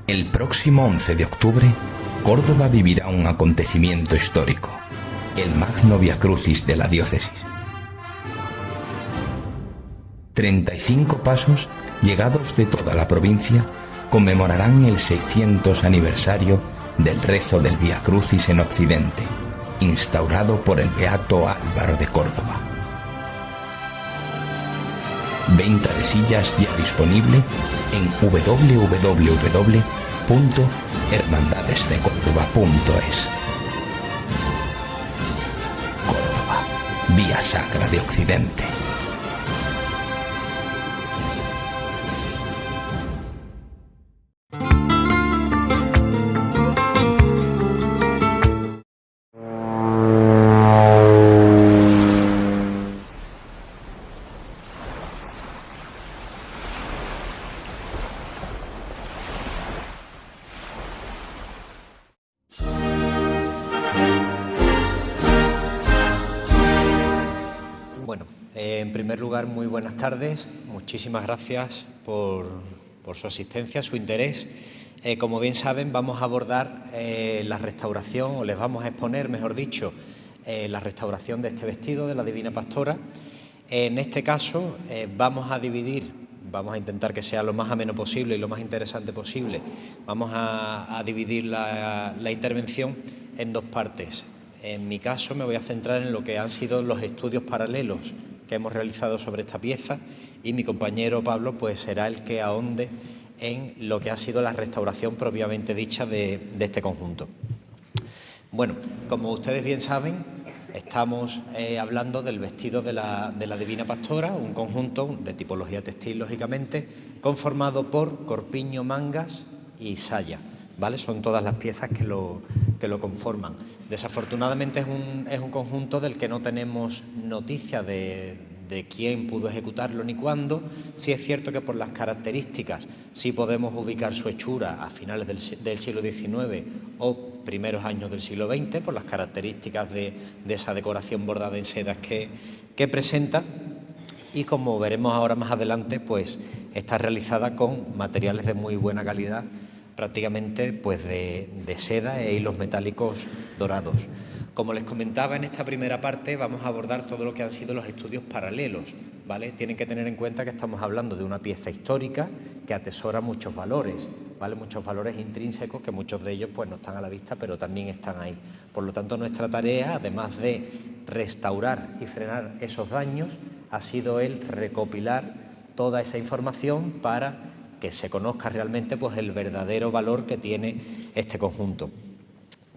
El próximo 11 de octubre, Córdoba vivirá un acontecimiento histórico, el Magno Via Crucis de la diócesis. 35 pasos, llegados de toda la provincia, conmemorarán el 600 aniversario del rezo del Via Crucis en Occidente, instaurado por el beato Álvaro de Córdoba. Venta de sillas ya disponible en www.hermandadesdecórdoba.es. Córdoba, vía sacra de Occidente. Bueno, en primer lugar, muy buenas tardes. Muchísimas gracias por su asistencia, su interés. Como bien saben, vamos a abordar la restauración, o les vamos a exponer, mejor dicho, la restauración de este vestido de la Divina Pastora. En este caso, vamos a intentar que sea lo más ameno posible y lo más interesante posible. Vamos a dividir la intervención en dos partes. En mi caso me voy a centrar en lo que han sido los estudios paralelos que hemos realizado sobre esta pieza, y mi compañero Pablo pues será el que ahonde en lo que ha sido la restauración propiamente dicha de este conjunto. Bueno, como ustedes bien saben, estamos hablando del vestido de la Divina Pastora, un conjunto de tipología textil, lógicamente, conformado por corpiño, mangas y saya, ¿vale? Son todas las piezas que lo conforman. Desafortunadamente es un conjunto del que no tenemos noticia de quién pudo ejecutarlo ni cuándo. Sí es cierto que por las características sí podemos ubicar su hechura a finales del siglo XIX o primeros años del siglo XX, por las características de esa decoración bordada en sedas que presenta, y como veremos ahora más adelante, pues está realizada con materiales de muy buena calidad, prácticamente pues de seda e hilos metálicos dorados. Como les comentaba, en esta primera parte vamos a abordar todo lo que han sido los estudios paralelos, ¿vale? Tienen que tener en cuenta que estamos hablando de una pieza histórica que atesora muchos valores, ¿vale? Muchos valores intrínsecos, que muchos de ellos pues no están a la vista, pero también están ahí. Por lo tanto, nuestra tarea, además de restaurar y frenar esos daños, ha sido el recopilar toda esa información para que se conozca realmente pues el verdadero valor que tiene este conjunto.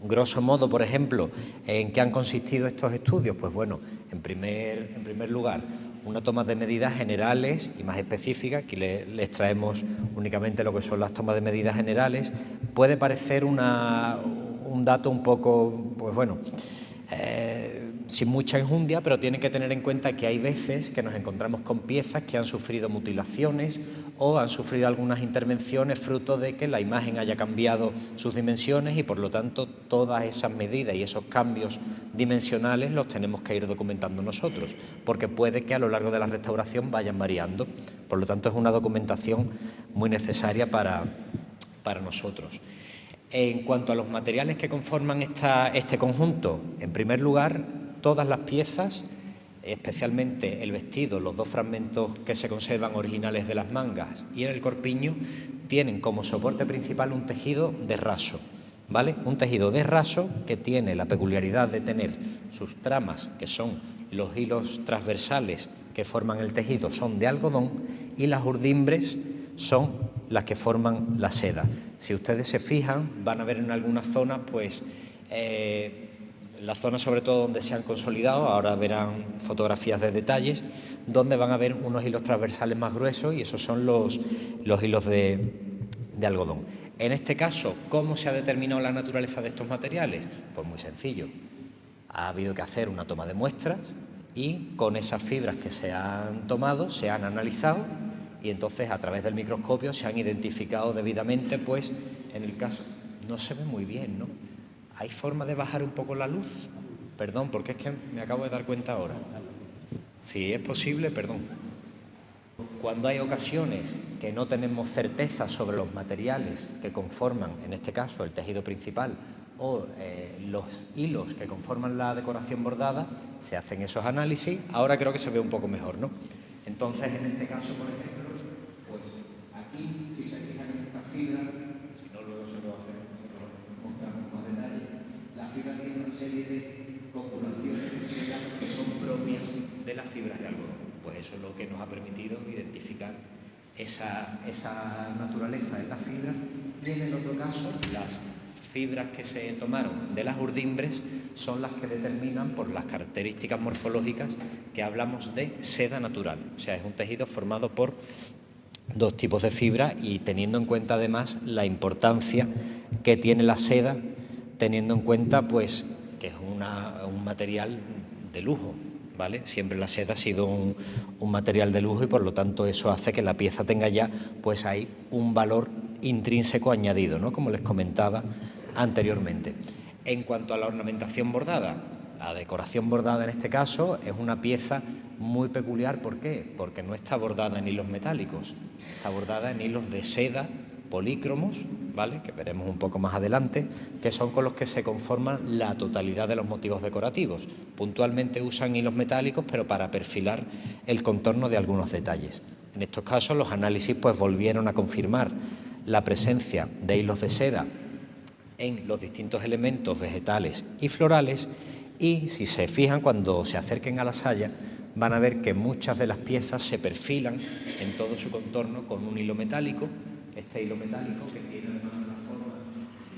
Grosso modo, por ejemplo, ¿en qué han consistido estos estudios? Pues bueno, en primer lugar, una toma de medidas generales y más específicas. Aquí les traemos únicamente lo que son las tomas de medidas generales. Puede parecer un dato un poco, pues bueno, sin mucha enjundia, pero tienen que tener en cuenta que hay veces que nos encontramos con piezas que han sufrido mutilaciones o han sufrido algunas intervenciones fruto de que la imagen haya cambiado sus dimensiones, y por lo tanto todas esas medidas y esos cambios dimensionales los tenemos que ir documentando nosotros, porque puede que a lo largo de la restauración vayan variando. Por lo tanto, es una documentación muy necesaria para nosotros. En cuanto a los materiales que conforman este conjunto, en primer lugar, todas las piezas, especialmente el vestido, los dos fragmentos que se conservan originales de las mangas y el corpiño, tienen como soporte principal un tejido de raso, ¿vale? Un tejido de raso que tiene la peculiaridad de tener sus tramas, que son los hilos transversales que forman el tejido, son de algodón, y las urdimbres son las que forman la seda. Si ustedes se fijan, van a ver en algunas zonas, pues, las zonas sobre todo donde se han consolidado, ahora verán fotografías de detalles, donde van a ver unos hilos transversales más gruesos, y esos son los hilos de algodón. En este caso, ¿cómo se ha determinado la naturaleza de estos materiales? Pues muy sencillo. Ha habido que hacer una toma de muestras y con esas fibras que se han tomado, se han analizado, y entonces a través del microscopio se han identificado debidamente, pues en el caso... No se ve muy bien, ¿no? ¿Hay forma de bajar un poco la luz? Perdón, porque es que me acabo de dar cuenta ahora. Si es posible, perdón. Cuando hay ocasiones que no tenemos certeza sobre los materiales que conforman, en este caso, el tejido principal o los hilos que conforman la decoración bordada, se hacen esos análisis. Ahora creo que se ve un poco mejor, ¿no? Entonces, en este caso, por ejemplo, pues aquí, si se fijan en esta fibra, si no luego se lo mostramos con más detalle, la fibra tiene una serie de copulaciones que son propias de las fibras de algodón. Pues eso es lo que nos ha permitido identificar esa naturaleza en las fibras. Y en el otro caso, las fibras que se tomaron de las urdimbres son las que determinan, por las características morfológicas, que hablamos de seda natural. O sea, es un tejido formado por dos tipos de fibras y teniendo en cuenta además la importancia que tiene la seda, teniendo en cuenta pues que es un material de lujo, ¿vale? Siempre la seda ha sido un material de lujo y por lo tanto eso hace que la pieza tenga ya pues ahí un valor intrínseco añadido, ¿no? Como les comentaba anteriormente. En cuanto a la ornamentación bordada, la decoración bordada en este caso es una pieza muy peculiar. ¿Por qué? Porque no está bordada en hilos metálicos, está bordada en hilos de seda polícromos, ¿vale? Que veremos un poco más adelante, que son con los que se conforman la totalidad de los motivos decorativos. Puntualmente usan hilos metálicos, pero para perfilar el contorno de algunos detalles. En estos casos los análisis pues volvieron a confirmar la presencia de hilos de seda en los distintos elementos vegetales y florales, y si se fijan, cuando se acerquen a la saya van a ver que muchas de las piezas se perfilan en todo su contorno con un hilo metálico. Este hilo metálico, que tiene además una forma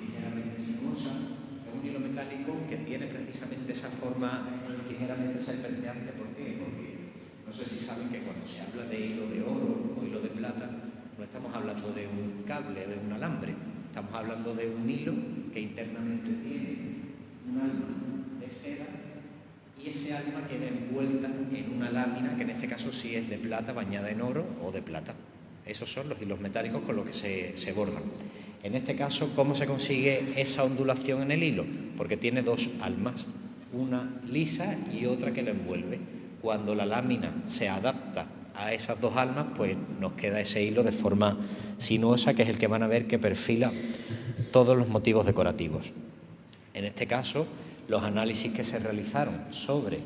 ligeramente sinuosa, es un hilo metálico que tiene precisamente esa forma ligeramente serpenteante. ¿Por qué? Porque no sé si saben que cuando se habla de hilo de oro o hilo de plata, no estamos hablando de un cable, de un alambre, estamos hablando de un hilo que internamente tiene un alma de seda y ese alma queda envuelta en una lámina que en este caso sí es de plata bañada en oro o de plata. Esos son los hilos metálicos con los que se bordan. En este caso, ¿cómo se consigue esa ondulación en el hilo? Porque tiene dos almas, una lisa y otra que la envuelve. Cuando la lámina se adapta a esas dos almas, pues nos queda ese hilo de forma sinuosa, que es el que van a ver que perfila todos los motivos decorativos. En este caso, los análisis que se realizaron sobre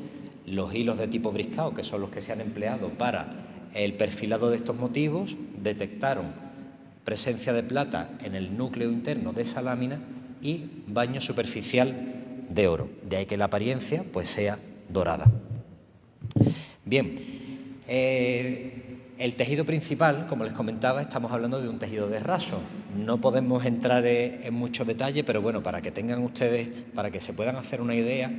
los hilos de tipo Briscao, que son los que se han empleado para el perfilado de estos motivos, detectaron presencia de plata en el núcleo interno de esa lámina y baño superficial de oro. De ahí que la apariencia pues sea dorada. Bien, el tejido principal, como les comentaba, estamos hablando de un tejido de raso. No podemos entrar en mucho detalle, pero bueno, para que tengan ustedes, para que se puedan hacer una idea,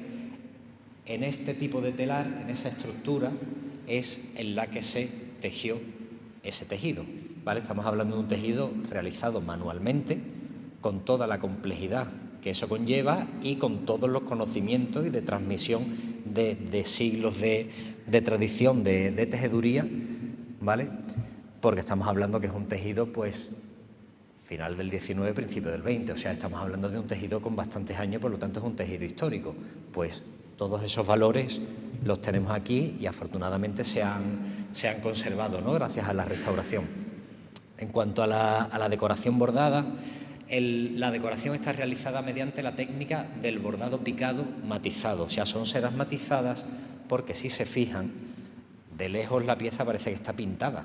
en este tipo de telar, en esa estructura, es en la que se tejió ese tejido, ¿vale? Estamos hablando de un tejido realizado manualmente, con toda la complejidad que eso conlleva y con todos los conocimientos y de transmisión de siglos de tradición de tejeduría, ¿vale? Porque estamos hablando que es un tejido, pues, final del 19, principio del 20, o sea, estamos hablando de un tejido con bastantes años, por lo tanto es un tejido histórico. Pues todos esos valores los tenemos aquí y afortunadamente se han conservado, ¿no? Gracias a la restauración. En cuanto a la decoración bordada, la decoración está realizada mediante la técnica del bordado picado matizado, o sea, son sedas matizadas porque si se fijan, de lejos la pieza parece que está pintada,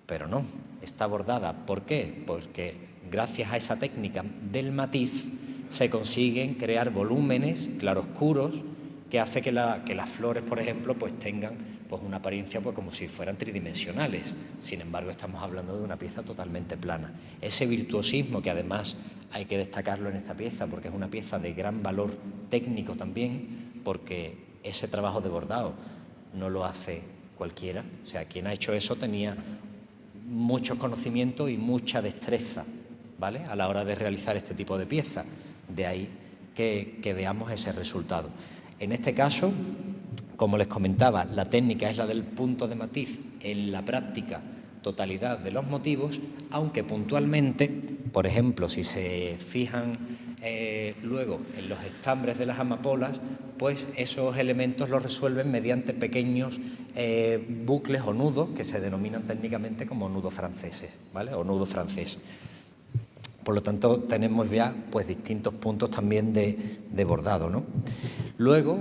pero no, está bordada. ¿Por qué? Porque gracias a esa técnica del matiz se consiguen crear volúmenes claroscuros que hace que las flores, por ejemplo, pues tengan pues una apariencia pues como si fueran tridimensionales. Sin embargo, estamos hablando de una pieza totalmente plana. Ese virtuosismo, que además hay que destacarlo en esta pieza porque es una pieza de gran valor técnico también, porque ese trabajo de bordado no lo hace cualquiera. O sea, quien ha hecho eso tenía muchos conocimientos y mucha destreza, ¿vale?, a la hora de realizar este tipo de piezas. De ahí que veamos ese resultado. En este caso, como les comentaba, la técnica es la del punto de matiz en la práctica totalidad de los motivos, aunque puntualmente por ejemplo, si se fijan luego en los estambres de las amapolas, pues esos elementos los resuelven mediante pequeños bucles o nudos que se denominan técnicamente como nudos franceses, ¿vale? O nudo francés. Por lo tanto, tenemos ya pues distintos puntos también de bordado, ¿no? Luego,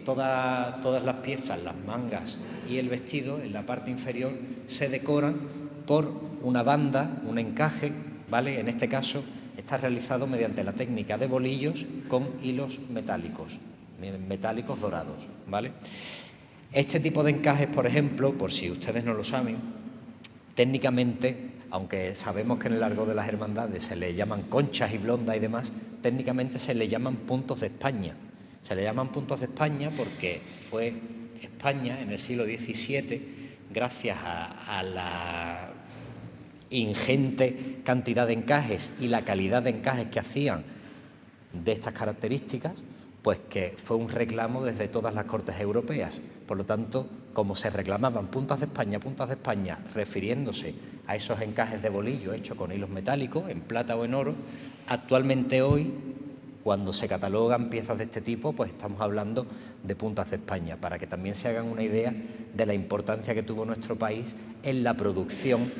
todas las piezas, las mangas y el vestido, en la parte inferior, se decoran por una banda, un encaje, ¿vale? En este caso, está realizado mediante la técnica de bolillos con hilos metálicos dorados, ¿vale? Este tipo de encajes, por ejemplo, por si ustedes no lo saben, técnicamente, aunque sabemos que en el argot de las hermandades se le llaman conchas y blondas y demás, técnicamente se le llaman puntos de España. Se le llaman puntos de España porque fue España en el siglo XVII, gracias a la ingente cantidad de encajes y la calidad de encajes que hacían de estas características, pues que fue un reclamo desde todas las cortes europeas. Por lo tanto, como se reclamaban puntas de España, refiriéndose a esos encajes de bolillo hechos con hilos metálicos, en plata o en oro, actualmente hoy, cuando se catalogan piezas de este tipo, pues estamos hablando de puntas de España, para que también se hagan una idea de la importancia que tuvo nuestro país en la producción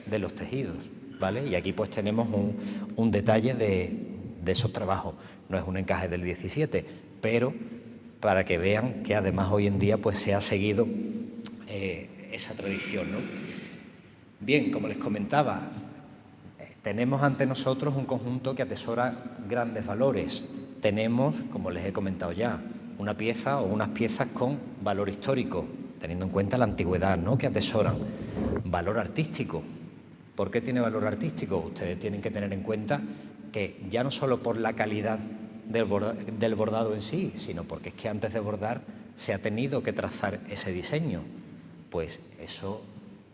de los tejidos, ¿vale? Y aquí pues tenemos un detalle de esos trabajos. No es un encaje del 17, pero para que vean que además hoy en día pues se ha seguido esa tradición, ¿no? Bien, como les comentaba, tenemos ante nosotros un conjunto que atesora grandes valores. Tenemos, como les he comentado ya, una pieza o unas piezas con valor histórico, teniendo en cuenta la antigüedad, ¿no?, que atesoran. Valor artístico. ¿Por qué tiene valor artístico? Ustedes tienen que tener en cuenta que ya no solo por la calidad del bordado en sí, sino porque es que antes de bordar se ha tenido que trazar ese diseño. Pues eso,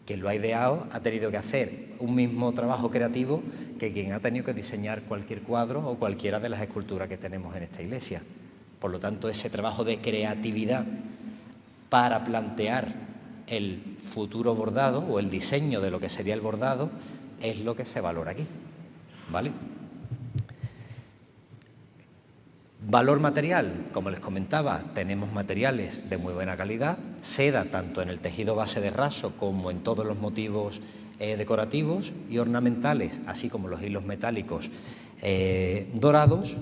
quien lo ha ideado ha tenido que hacer un mismo trabajo creativo que quien ha tenido que diseñar cualquier cuadro o cualquiera de las esculturas que tenemos en esta iglesia. Por lo tanto, ese trabajo de creatividad para plantear el futuro bordado o el diseño de lo que sería el bordado es lo que se valora aquí, ¿vale? Valor material, como les comentaba, tenemos materiales de muy buena calidad, seda tanto en el tejido base de raso como en todos los motivos decorativos y ornamentales, así como los hilos metálicos dorados.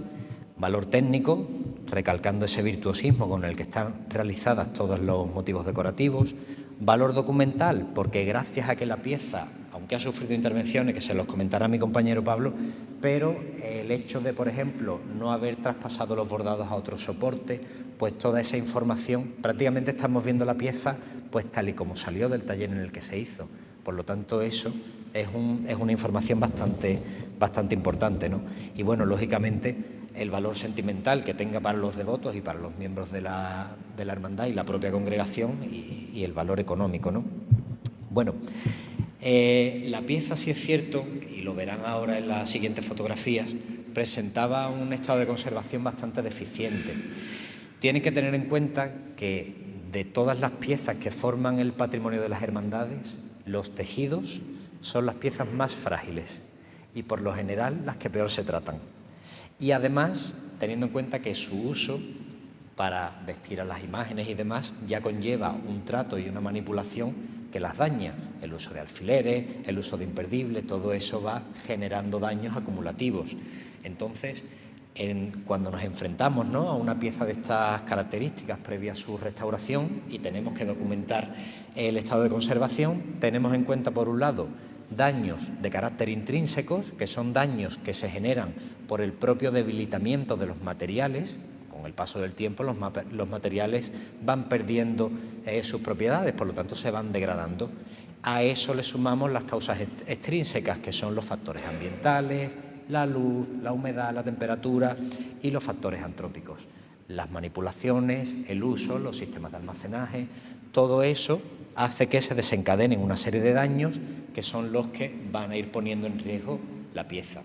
Valor técnico, recalcando ese virtuosismo con el que están realizadas todos los motivos decorativos. Valor documental, porque gracias a que la pieza, aunque ha sufrido intervenciones, que se los comentará mi compañero Pablo, pero el hecho de, por ejemplo, no haber traspasado los bordados a otro soporte, pues toda esa información, prácticamente estamos viendo la pieza pues tal y como salió del taller en el que se hizo. Por lo tanto, eso es una información bastante importante, ¿no? Y bueno, lógicamente, el valor sentimental que tenga para los devotos y para los miembros de la hermandad y la propia congregación y el valor económico, ¿no? Bueno, la pieza, sí es cierto, y lo verán ahora en las siguientes fotografías, presentaba un estado de conservación bastante deficiente. Tienen que tener en cuenta que de todas las piezas que forman el patrimonio de las hermandades, los tejidos son las piezas más frágiles y por lo general las que peor se tratan. Y además, teniendo en cuenta que su uso para vestir a las imágenes y demás ya conlleva un trato y una manipulación que las daña. El uso de alfileres, el uso de imperdibles, todo eso va generando daños acumulativos. Entonces, cuando nos enfrentamos, ¿no?, a una pieza de estas características previa a su restauración y tenemos que documentar el estado de conservación, tenemos en cuenta, por un lado, daños de carácter intrínsecos, que son daños que se generan por el propio debilitamiento de los materiales. Con el paso del tiempo los materiales van perdiendo sus propiedades, por lo tanto se van degradando. A eso le sumamos las causas extrínsecas, que son los factores ambientales, la luz, la humedad, la temperatura y los factores antrópicos. Las manipulaciones, el uso, los sistemas de almacenaje, todo eso hace que se desencadenen una serie de daños que son los que van a ir poniendo en riesgo la pieza.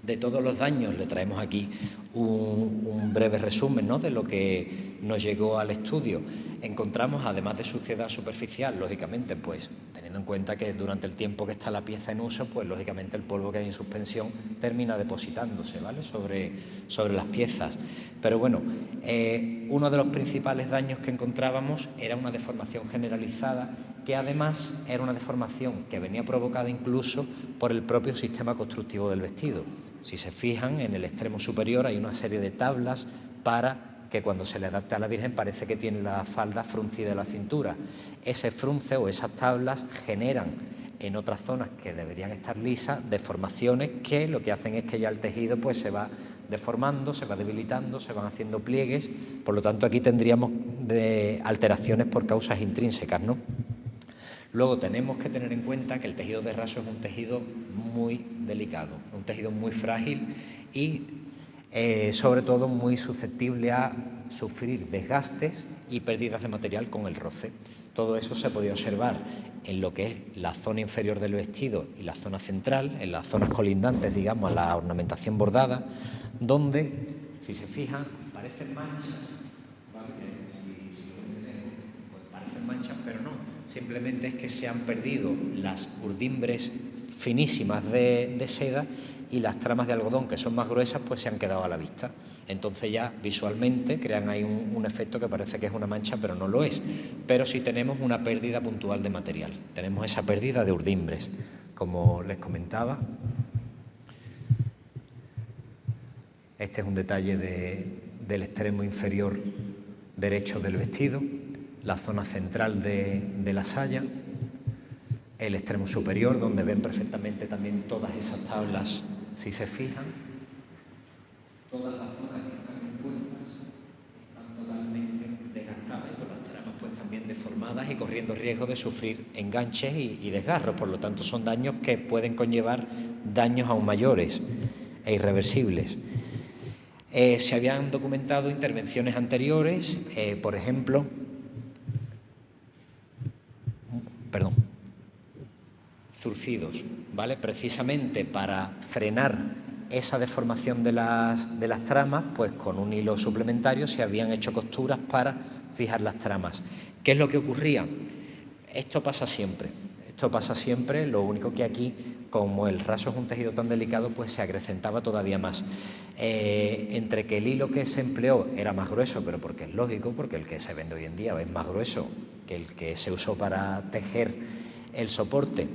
De todos los daños le traemos aquí un breve resumen, ¿no?, de lo que nos llegó al estudio. Encontramos, además de suciedad superficial, lógicamente, pues teniendo en cuenta que durante el tiempo que está la pieza en uso, pues lógicamente el polvo que hay en suspensión termina depositándose, ¿vale?, sobre las piezas. Pero bueno, uno de los principales daños que encontrábamos era una deformación generalizada, que además era una deformación que venía provocada incluso por el propio sistema constructivo del vestido. Si se fijan, en el extremo superior hay una serie de tablas para que cuando se le adapte a la Virgen parece que tiene la falda fruncida de la cintura. Ese frunce o esas tablas generan en otras zonas que deberían estar lisas deformaciones que lo que hacen es que ya el tejido pues se va deformando, se va debilitando, se van haciendo pliegues. Por lo tanto, aquí tendríamos alteraciones por causas intrínsecas, ¿no? Luego tenemos que tener en cuenta que el tejido de raso es un tejido muy delicado, un tejido muy frágil y sobre todo muy susceptible a sufrir desgastes y pérdidas de material con el roce. Todo eso se podía observar en lo que es la zona inferior del vestido y la zona central, en las zonas colindantes, digamos, a la ornamentación bordada, donde, si se fijan, parecen manchas, ¿vale? Si lo ven de lejos, pues parecen manchas, pero no. Simplemente es que se han perdido las urdimbres finísimas de seda y las tramas de algodón, que son más gruesas, pues se han quedado a la vista. Entonces ya visualmente crean ahí un efecto que parece que es una mancha, pero no lo es. Pero sí tenemos una pérdida puntual de material. Tenemos esa pérdida de urdimbres, como les comentaba. Este es un detalle del extremo inferior derecho del vestido, la zona central de la saya, el extremo superior, donde ven perfectamente también todas esas tablas, si se fijan. Todas las zonas que están impuestas están totalmente desgastadas y con las tramas pues también deformadas y corriendo riesgo de sufrir enganches y desgarros. Por lo tanto, son daños que pueden conllevar daños aún mayores e irreversibles. Se habían documentado intervenciones anteriores, por ejemplo, zurcidos, ¿vale? Precisamente para frenar esa deformación de las tramas, pues con un hilo suplementario se habían hecho costuras para fijar las tramas. ¿Qué es lo que ocurría? Esto pasa siempre, lo único que aquí, como el raso es un tejido tan delicado, pues se acrecentaba todavía más. Entre que el hilo que se empleó era más grueso, pero porque es lógico, porque el que se vende hoy en día es más grueso que el que se usó para tejer el soporte,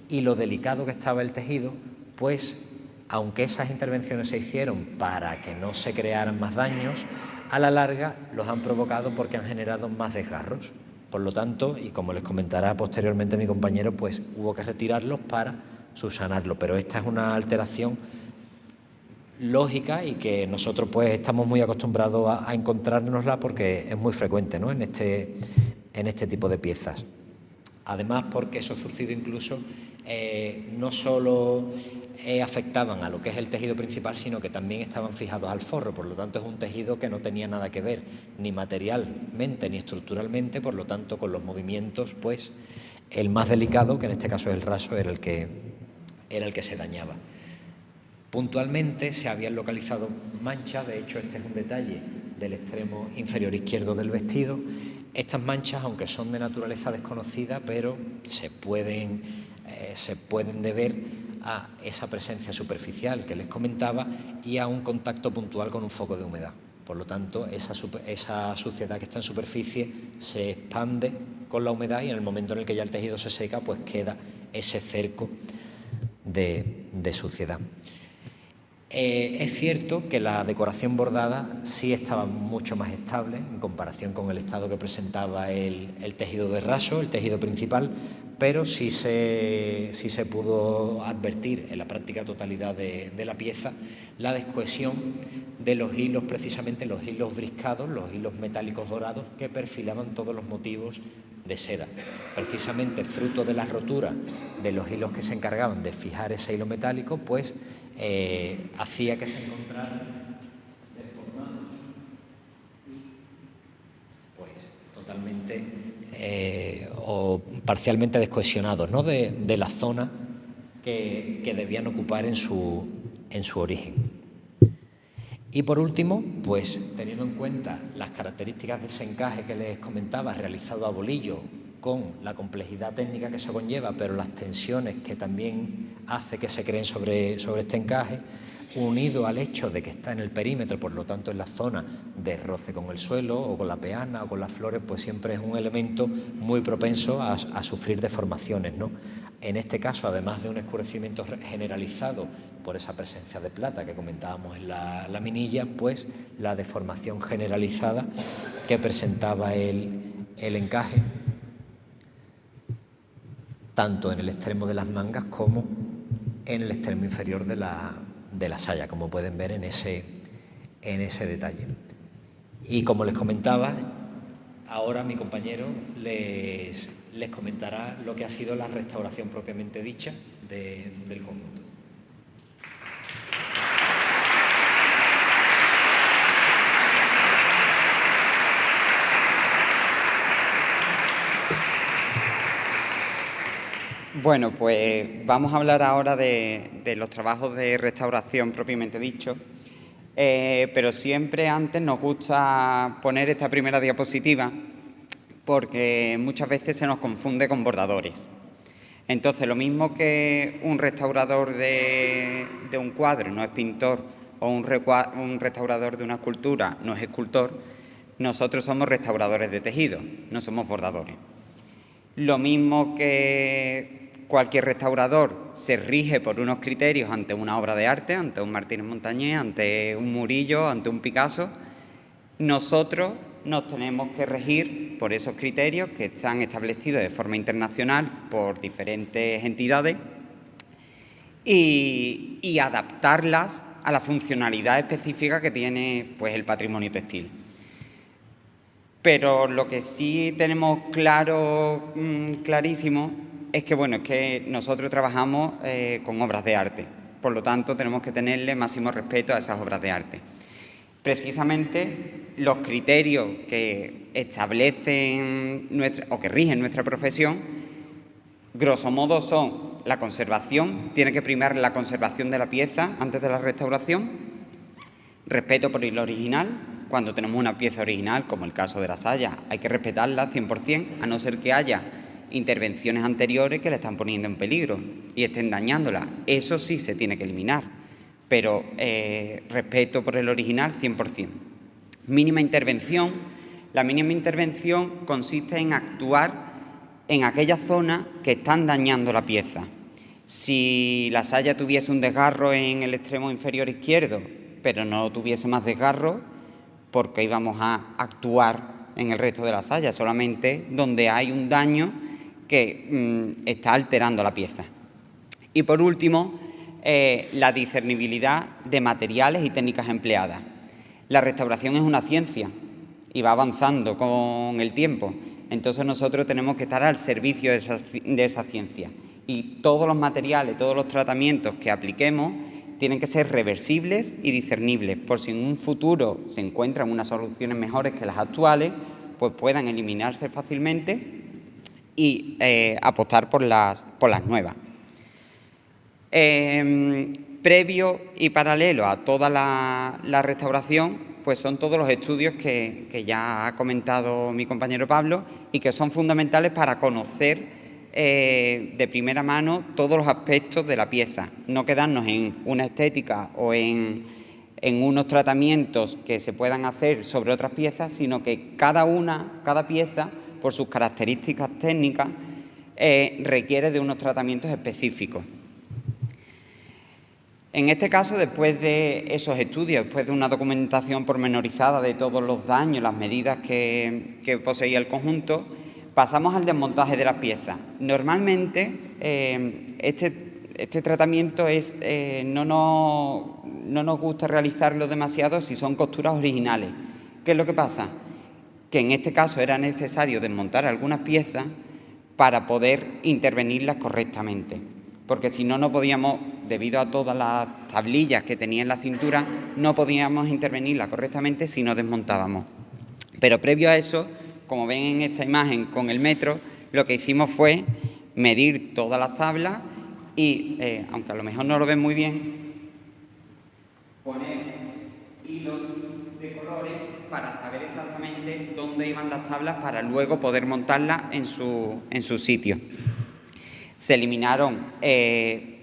y lo delicado que estaba el tejido, pues aunque esas intervenciones se hicieron para que no se crearan más daños, a la larga los han provocado porque han generado más desgarros. Por lo tanto, y como les comentará posteriormente mi compañero, pues hubo que retirarlos para subsanarlo. Pero esta es una alteración lógica y que nosotros pues estamos muy acostumbrados a encontrárnosla porque es muy frecuente, ¿no?, en este tipo de piezas. Además, porque esos zurcidos incluso no solo afectaban a lo que es el tejido principal, sino que también estaban fijados al forro. Por lo tanto, es un tejido que no tenía nada que ver ni materialmente ni estructuralmente. Por lo tanto, con los movimientos, pues el más delicado, que en este caso es el raso, era el que se dañaba. Puntualmente se habían localizado manchas. De hecho, este es un detalle del extremo inferior izquierdo del vestido. Estas manchas, aunque son de naturaleza desconocida, pero se pueden deber a esa presencia superficial que les comentaba y a un contacto puntual con un foco de humedad. Por lo tanto, esa suciedad que está en superficie se expande con la humedad y en el momento en el que ya el tejido se seca, pues queda ese cerco de suciedad. Es cierto que la decoración bordada sí estaba mucho más estable en comparación con el estado que presentaba el tejido de raso, el tejido principal, pero sí se pudo advertir en la práctica totalidad de la pieza la descohesión de los hilos, precisamente los hilos briscados, los hilos metálicos dorados que perfilaban todos los motivos de seda. Precisamente fruto de la rotura de los hilos que se encargaban de fijar ese hilo metálico, pues hacía que se encontraran deformados y pues totalmente o parcialmente descohesionados, ¿no?, de la zona que debían ocupar en su origen. Y por último, pues teniendo en cuenta las características de ese encaje que les comentaba, realizado a bolillo, con la complejidad técnica que eso conlleva, pero las tensiones que también hace que se creen sobre este encaje, unido al hecho de que está en el perímetro, por lo tanto en la zona de roce con el suelo o con la peana o con las flores, pues siempre es un elemento muy propenso a sufrir deformaciones, ¿no? En este caso, además de un escurecimiento generalizado por esa presencia de plata que comentábamos en la laminilla, pues la deformación generalizada que presentaba el encaje, tanto en el extremo de las mangas como en el extremo inferior de la saya, como pueden ver en ese detalle. Y como les comentaba, ahora mi compañero les comentará lo que ha sido la restauración propiamente dicha del conjunto. Bueno, pues vamos a hablar ahora de los trabajos de restauración propiamente dicho, pero siempre antes nos gusta poner esta primera diapositiva porque muchas veces se nos confunde con bordadores. Entonces, lo mismo que un restaurador de un cuadro no es pintor o un restaurador de una escultura no es escultor, nosotros somos restauradores de tejido, no somos bordadores. Lo mismo que cualquier restaurador se rige por unos criterios ante una obra de arte, ante un Martínez Montañés, ante un Murillo, ante un Picasso, nosotros nos tenemos que regir por esos criterios que están establecidos de forma internacional por diferentes entidades y adaptarlas a la funcionalidad específica que tiene, pues, el patrimonio textil. Pero lo que sí tenemos clarísimo es que nosotros trabajamos con obras de arte. Por lo tanto, tenemos que tenerle máximo respeto a esas obras de arte. Precisamente los criterios que establecen o que rigen nuestra profesión, grosso modo, son la conservación, tiene que primar la conservación de la pieza antes de la restauración, respeto por el original. Cuando tenemos una pieza original, como el caso de la saya, hay que respetarla 100%, a no ser que haya intervenciones anteriores que la están poniendo en peligro y estén dañándola. Eso sí se tiene que eliminar, pero respeto por el original 100%. Mínima intervención. La mínima intervención consiste en actuar en aquellas zonas que están dañando la pieza. Si la saya tuviese un desgarro en el extremo inferior izquierdo, pero no tuviese más desgarro, porque íbamos a actuar en el resto de la saya, solamente donde hay un daño que está alterando la pieza. Y por último, la discernibilidad de materiales y técnicas empleadas. La restauración es una ciencia y va avanzando con el tiempo, entonces nosotros tenemos que estar al servicio de esa ciencia. Y todos los materiales, todos los tratamientos que apliquemos tienen que ser reversibles y discernibles, por si en un futuro se encuentran unas soluciones mejores que las actuales, pues puedan eliminarse fácilmente y apostar por las nuevas. Previo y paralelo a toda la restauración, pues son todos los estudios que ya ha comentado mi compañero Pablo y que son fundamentales para conocer de primera mano todos los aspectos de la pieza, no quedarnos en una estética o en unos tratamientos que se puedan hacer sobre otras piezas, sino que cada pieza, por sus características técnicas, requiere de unos tratamientos específicos. En este caso, después de esos estudios, después de una documentación pormenorizada de todos los daños, las medidas que poseía el conjunto, pasamos al desmontaje de las piezas. Normalmente, este tratamiento no nos gusta realizarlo demasiado si son costuras originales. ¿Qué es lo que pasa? Que en este caso era necesario desmontar algunas piezas para poder intervenirlas correctamente, porque si no, no podíamos, debido a todas las tablillas que tenía en la cintura, no podíamos intervenirlas correctamente si no desmontábamos. Pero previo a eso, como ven en esta imagen con el metro, lo que hicimos fue medir todas las tablas y, aunque a lo mejor no lo ven muy bien, poner hilos de colores para saber exactamente dónde iban las tablas para luego poder montarlas en su sitio. Se eliminaron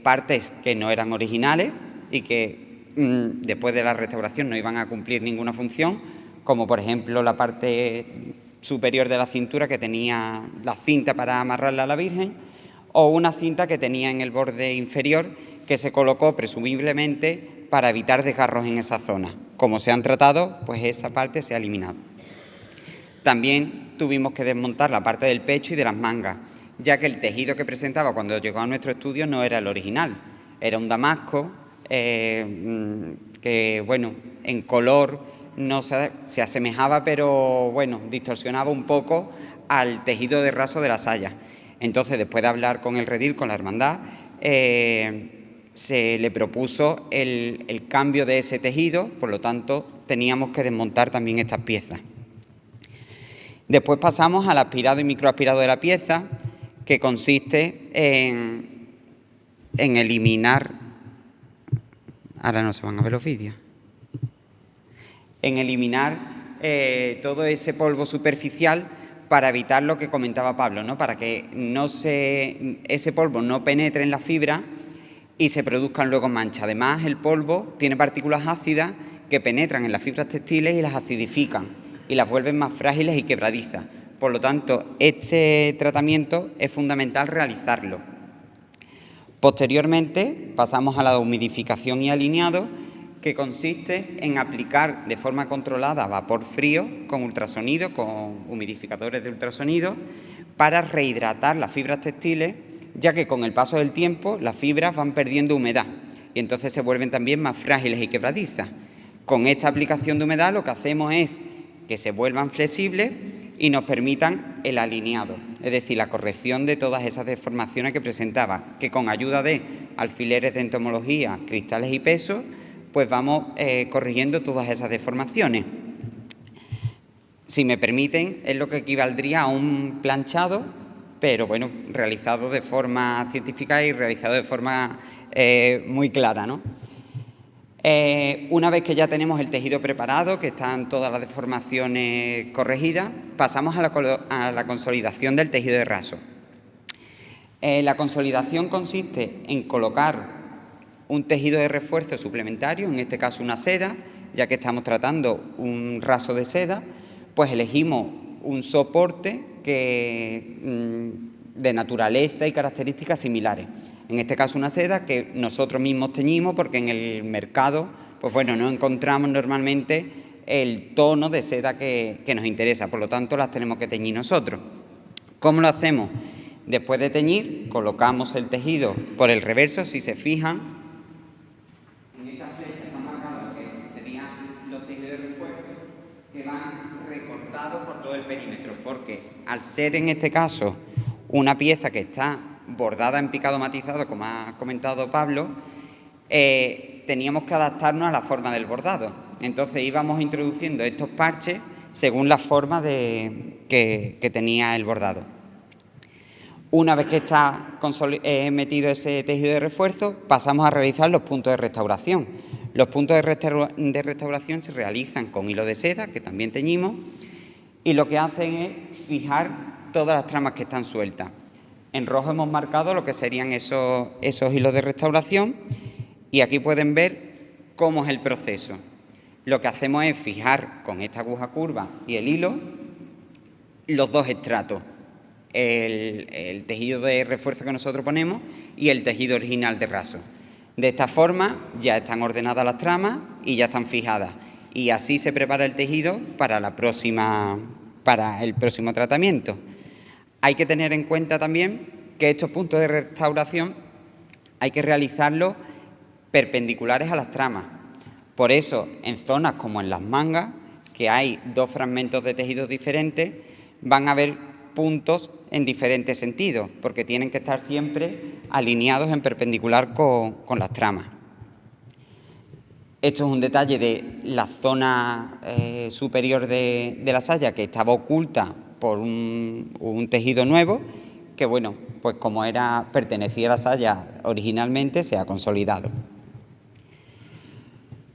partes que no eran originales y que después de la restauración no iban a cumplir ninguna función, como por ejemplo la parte superior de la cintura que tenía la cinta para amarrarla a la Virgen, o una cinta que tenía en el borde inferior que se colocó presumiblemente para evitar desgarros en esa zona. Como se han tratado, pues esa parte se ha eliminado. También tuvimos que desmontar la parte del pecho y de las mangas, ya que el tejido que presentaba cuando llegó a nuestro estudio no era el original. Era un damasco que, bueno, en color no se asemejaba, pero, bueno, distorsionaba un poco al tejido de raso de la saya. Entonces, después de hablar con el redil, con la hermandad, se le propuso el cambio de ese tejido, por lo tanto, teníamos que desmontar también estas piezas. Después pasamos al aspirado y microaspirado de la pieza, que consiste en eliminar... Ahora no se van a ver los vídeos. En eliminar todo ese polvo superficial para evitar lo que comentaba Pablo, ¿no? Para que ese polvo no penetre en la fibra y se produzcan luego manchas. Además, el polvo tiene partículas ácidas que penetran en las fibras textiles y las acidifican y las vuelven más frágiles y quebradizas. Por lo tanto, este tratamiento es fundamental realizarlo. Posteriormente, pasamos a la humidificación y alineado, que consiste en aplicar de forma controlada vapor frío con ultrasonido, con humidificadores de ultrasonido, para rehidratar las fibras textiles, ya que con el paso del tiempo las fibras van perdiendo humedad y entonces se vuelven también más frágiles y quebradizas. Con esta aplicación de humedad lo que hacemos es que se vuelvan flexibles y nos permitan el alineado, es decir, la corrección de todas esas deformaciones que presentaba, que con ayuda de alfileres de entomología, cristales y pesos, pues vamos corrigiendo todas esas deformaciones. Si me permiten, es lo que equivaldría a un planchado, pero bueno, realizado de forma científica y realizado de forma muy clara, ¿no? Una vez que ya tenemos el tejido preparado, que están todas las deformaciones corregidas, pasamos a la consolidación del tejido de raso. La consolidación consiste en colocar un tejido de refuerzo suplementario, en este caso una seda, ya que estamos tratando un raso de seda, pues elegimos un soporte de naturaleza y características similares. En este caso una seda que nosotros mismos teñimos, porque en el mercado, pues bueno, no encontramos normalmente el tono de seda que nos interesa, por lo tanto las tenemos que teñir nosotros. ¿Cómo lo hacemos? Después de teñir, colocamos el tejido por el reverso, si se fijan. En esta flecha están marcados que serían los tejidos de refuerzo que van recortados por todo el perímetro, porque al ser en este caso una pieza que está bordada en picado matizado, como ha comentado Pablo, teníamos que adaptarnos a la forma del bordado. Entonces íbamos introduciendo estos parches según la forma que tenía el bordado. Una vez que está metido ese tejido de refuerzo, pasamos a realizar los puntos de restauración. Los puntos de restauración se realizan con hilo de seda, que también teñimos, y lo que hacen es fijar todas las tramas que están sueltas. En rojo hemos marcado lo que serían esos hilos de restauración y aquí pueden ver cómo es el proceso. Lo que hacemos es fijar con esta aguja curva y el hilo los dos estratos, el tejido de refuerzo que nosotros ponemos y el tejido original de raso. De esta forma ya están ordenadas las tramas y ya están fijadas y así se prepara el tejido para el próximo tratamiento. Hay que tener en cuenta también que estos puntos de restauración hay que realizarlos perpendiculares a las tramas. Por eso, en zonas como en las mangas, que hay dos fragmentos de tejidos diferentes, van a haber puntos en diferentes sentidos, porque tienen que estar siempre alineados en perpendicular con las tramas. Esto es un detalle de la zona superior de la saya, que estaba oculta por un tejido nuevo, que bueno, pues como pertenecía a la saya originalmente, se ha consolidado.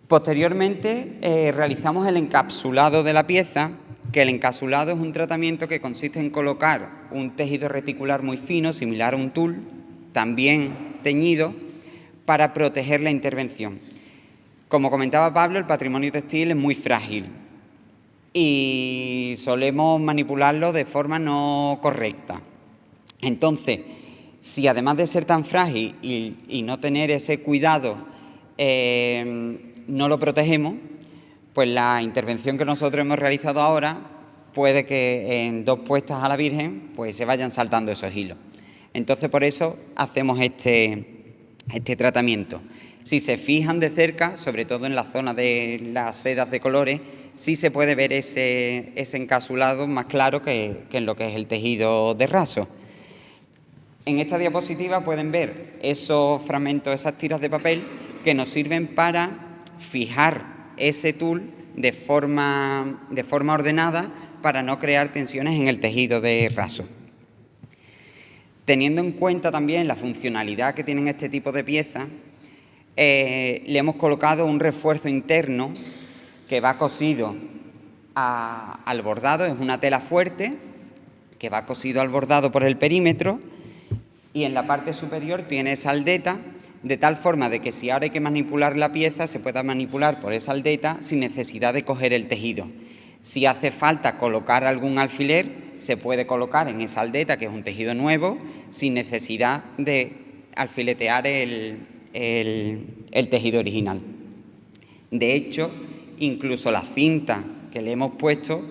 Posteriormente realizamos el encapsulado de la pieza, que el encapsulado es un tratamiento que consiste en colocar un tejido reticular muy fino, similar a un tul, también teñido, para proteger la intervención. Como comentaba Pablo, el patrimonio textil es muy frágil y solemos manipularlo de forma no correcta. Entonces, si además de ser tan frágil y no tener ese cuidado, no lo protegemos, pues la intervención que nosotros hemos realizado ahora puede que en 2 puestas a la Virgen pues se vayan saltando esos hilos. Entonces, por eso hacemos este tratamiento. Si se fijan de cerca, sobre todo en la zona de las sedas de colores, sí se puede ver ese encapsulado más claro que en lo que es el tejido de raso. En esta diapositiva pueden ver esos fragmentos, esas tiras de papel que nos sirven para fijar ese tul de forma ordenada para no crear tensiones en el tejido de raso. Teniendo en cuenta también la funcionalidad que tienen este tipo de piezas, le hemos colocado un refuerzo interno que va cosido al bordado, es una tela fuerte que va cosido al bordado por el perímetro y en la parte superior tiene esa aldeta, de tal forma de que si ahora hay que manipular la pieza se pueda manipular por esa aldeta sin necesidad de coger el tejido. Si hace falta colocar algún alfiler, se puede colocar en esa aldeta, que es un tejido nuevo, sin necesidad de alfiletear el tejido original. De hecho, incluso la cinta que le hemos puesto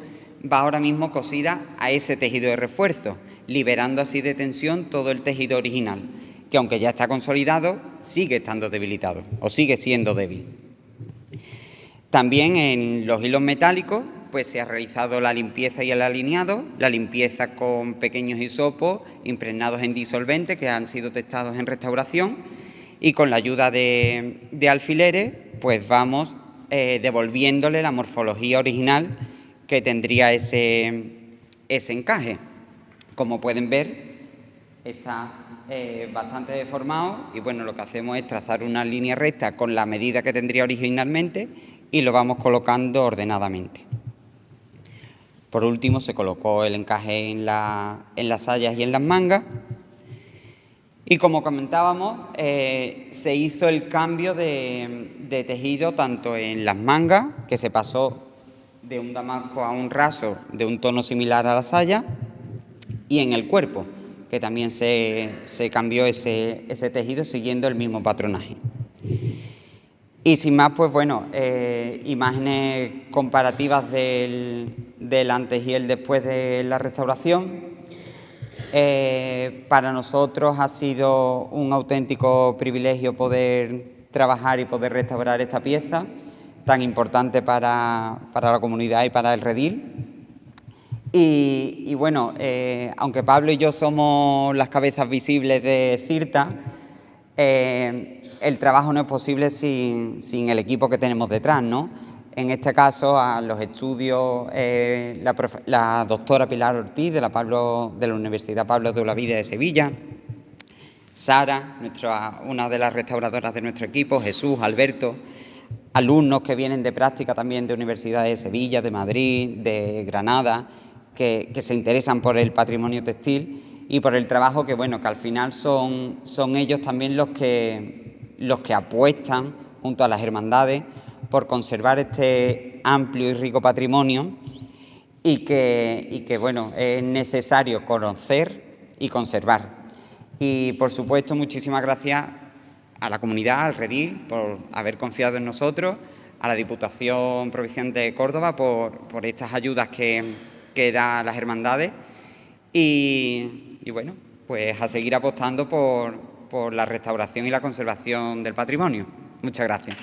va ahora mismo cosida a ese tejido de refuerzo, liberando así de tensión todo el tejido original, que aunque ya está consolidado, sigue estando debilitado o sigue siendo débil. También en los hilos metálicos pues se ha realizado la limpieza y el alineado, la limpieza con pequeños hisopos impregnados en disolvente que han sido testados en restauración, y con la ayuda de alfileres pues vamos devolviéndole la morfología original que tendría ese encaje. Como pueden ver, está bastante deformado y bueno, lo que hacemos es trazar una línea recta con la medida que tendría originalmente y lo vamos colocando ordenadamente. Por último, se colocó el encaje en las sayas y en las mangas. Y como comentábamos, se hizo el cambio de tejido tanto en las mangas, que se pasó de un damasco a un raso de un tono similar a la saya, y en el cuerpo, que también se cambió ese tejido siguiendo el mismo patronaje. Y sin más, pues bueno, imágenes comparativas del antes y el después de la restauración. Para nosotros ha sido un auténtico privilegio poder trabajar y poder restaurar esta pieza tan importante para la comunidad y para el redil. Y bueno, aunque Pablo y yo somos las cabezas visibles de CIRTA, el trabajo no es posible sin el equipo que tenemos detrás, ¿no? En este caso, a los estudios, la doctora Pilar Ortiz de la Universidad Pablo de Olavide de Sevilla, Sara, una de las restauradoras de nuestro equipo, Jesús, Alberto, alumnos que vienen de práctica también de universidades de Sevilla, de Madrid, de Granada, que se interesan por el patrimonio textil y por el trabajo que, bueno, que al final son ellos también los que apuestan junto a las hermandades por conservar este amplio y rico patrimonio y que bueno, es necesario conocer y conservar. Y por supuesto, muchísimas gracias a la comunidad, al redil, por haber confiado en nosotros, a la Diputación Provincial de Córdoba por estas ayudas que da las hermandades y bueno, pues a seguir apostando por la restauración y la conservación del patrimonio. Muchas gracias.